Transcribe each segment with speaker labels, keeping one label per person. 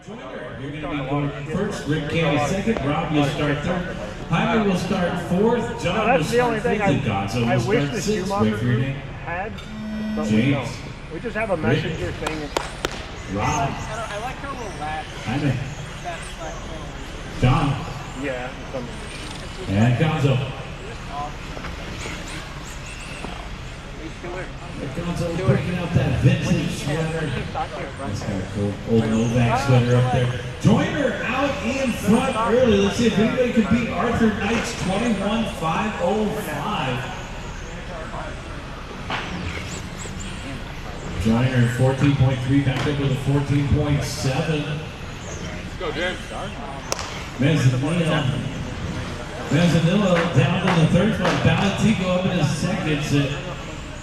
Speaker 1: You're going to be going first. Rick Candy second. Rob, you'll start third. Jaime will start fourth. John will start fifth. And Gonzo will start sixth. Wait for your name.
Speaker 2: But
Speaker 1: James.
Speaker 2: We just have a messenger thing.
Speaker 1: Rob.
Speaker 3: I like her little latch.
Speaker 1: Jaime. John.
Speaker 2: Yeah.
Speaker 1: And Gonzo. Gonzo breaking out that vintage sweater. That's kind of cool. Old Novak sweater up there. Joyner out in front early. Let's see if anybody can beat Arthur Knight's 21.505. Joyner 14.3 back up with a 14.7.
Speaker 4: Let's go, James.
Speaker 1: Manzanillo down to the third spot. Balatico up in his second.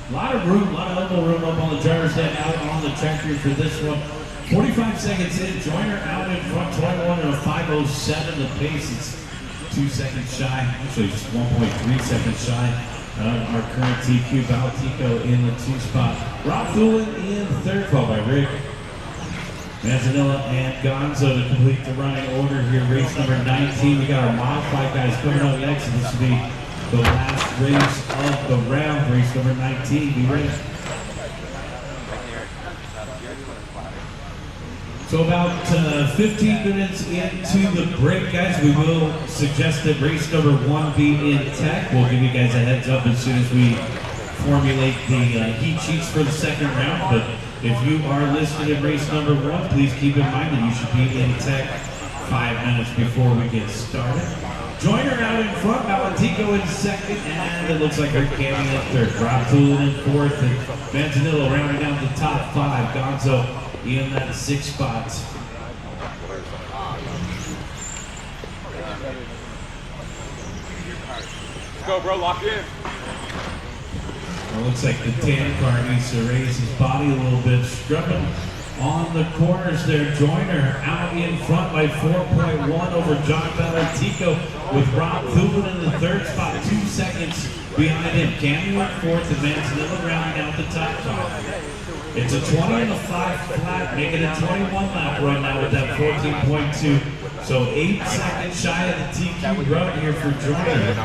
Speaker 1: A lot of room, a lot of elbow room up on the driver's stand out on the tractor for this one. 45 seconds in, Joyner out in front, 21 and a 5:07. The pace is 2 seconds shy, actually just 1.3 seconds shy of our current TQ. Balatico in the 2 spot. Rob Thulin in third, followed by Rick. Manzanilla and Gonzo to complete the running order here. Race number 19. We got our modified guys coming up next, and this will be the last race of the round. Race number 19. Be ready. So about 15 minutes into the break, guys, we will suggest that race number 1 be in tech. We'll give you guys a heads up as soon as we formulate the heat sheets for the second round. But if you are listed in race number 1, please keep in mind that you should be in tech 5 minutes before we get started. Joyner out in front, Balatico in second, and it looks like Rick Candy in third. Rob Toolin in fourth, and Manzanillo rounding out the top 5. Gonzo in that 6th spot.
Speaker 4: Let's go, bro. Lock in.
Speaker 1: It looks like the tan car needs to raise his body a little bit. Scrubbing on the corners there. Joyner out in front by 4.1 over John Balatico with Rob Thulin in the 3rd spot, 2 seconds behind him. Cammy went 4th and Manzanillo rounding out the top 5. It's a 20 and a 5 flat, making a 21 lap run now with that 14.2. So 8 seconds shy of the TQ run here for Joyner.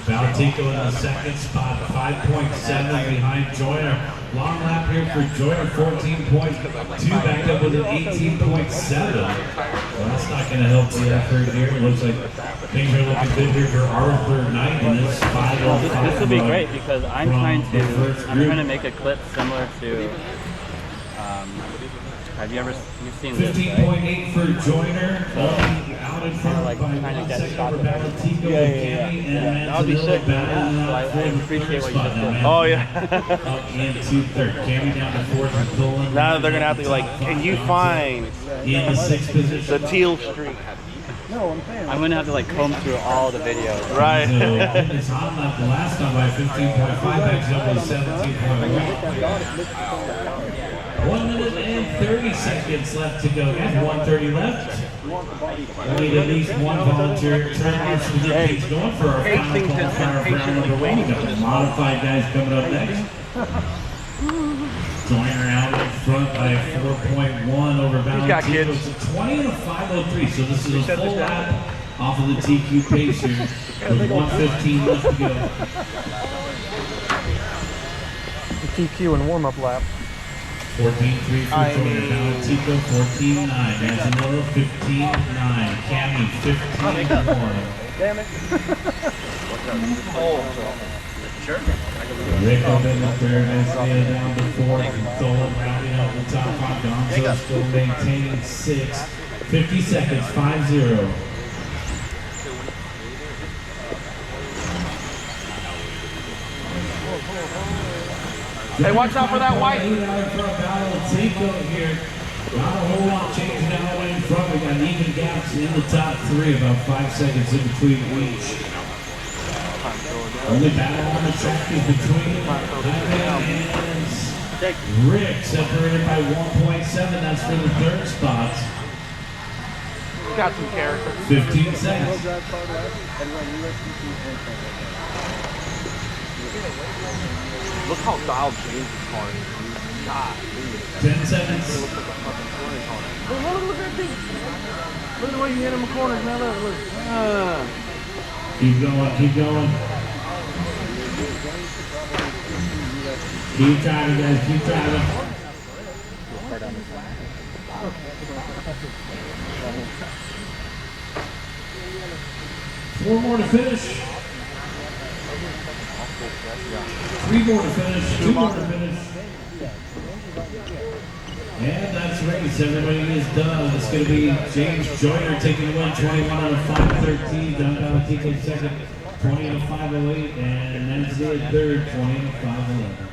Speaker 1: Balatico in the 2nd spot, 5.7 behind Joyner. Long lap here for Joyner, 14.2, back up with an 18.7. Well, that's not going to help the effort here. It looks like things are looking good here for Arthur Knight in this 5:05.
Speaker 5: This will be great because I'm trying to make a clip similar to. Have you seen this?
Speaker 1: 15.8 for Joyner, out in front by 1 second over Balatico and Cammy, and
Speaker 5: That'll be sick.
Speaker 1: Manzanillo
Speaker 5: I appreciate what you just did.
Speaker 4: Oh, yeah.
Speaker 1: Up into third. Cammy down to 4th and Thulin.
Speaker 6: Now they're going to have to be like, can you find
Speaker 1: in the 6th position.
Speaker 6: the teal streak?
Speaker 5: I'm going to have to like comb through all the videos.
Speaker 6: Right.
Speaker 1: So it's on lap the last time by 15.5, backs up with 17.1. 1 minute and 30 seconds left to go. Guys, 1:30 left. We need at least one volunteer trainer to get things going for our final qualifier for round number 1. We got the modified guys coming up next. Joyner out in front by 4.1 over Balatico. It's a 20 and a 5:03, so this is a full lap off of the TQ pace here with 1:15 left to go.
Speaker 2: The TQ and warm-up lap.
Speaker 1: 14.3 for Joyner, Balatico 14.9, Manzanillo 15.9, Cammy 15.1.
Speaker 2: Damn it.
Speaker 1: Rick up in the third, Manzanillo down to 4th, and Thulin rounding out the top 5. Gonzo still maintaining 6. 50 seconds, 5-0.
Speaker 6: Hey, watch out for that white.
Speaker 1: Balatico here. Not a whole lot changing out in front. We got even gaps in the top 3, about 5 seconds in between each. Only battle on the track is between Jaime and Rick, separated by 1.7. That's for the 3rd spot.
Speaker 6: Got some character.
Speaker 1: 15 seconds.
Speaker 6: Look how dialed James' car is, dude. God, dude.
Speaker 1: 10 seconds.
Speaker 6: Looks like a fucking touring car. Look at that thing. Look at the way you hit him in the corners, man. Look.
Speaker 1: Keep going, keep going. Keep driving, guys, keep driving. 4 more to finish. 3 more to finish. 2 more to finish. And that's race. Everybody is done. It's going to be James Joyner taking the win, 21 out of 513. John Valentico second, 20 out of 508. And Nancy third, 20 out of 511.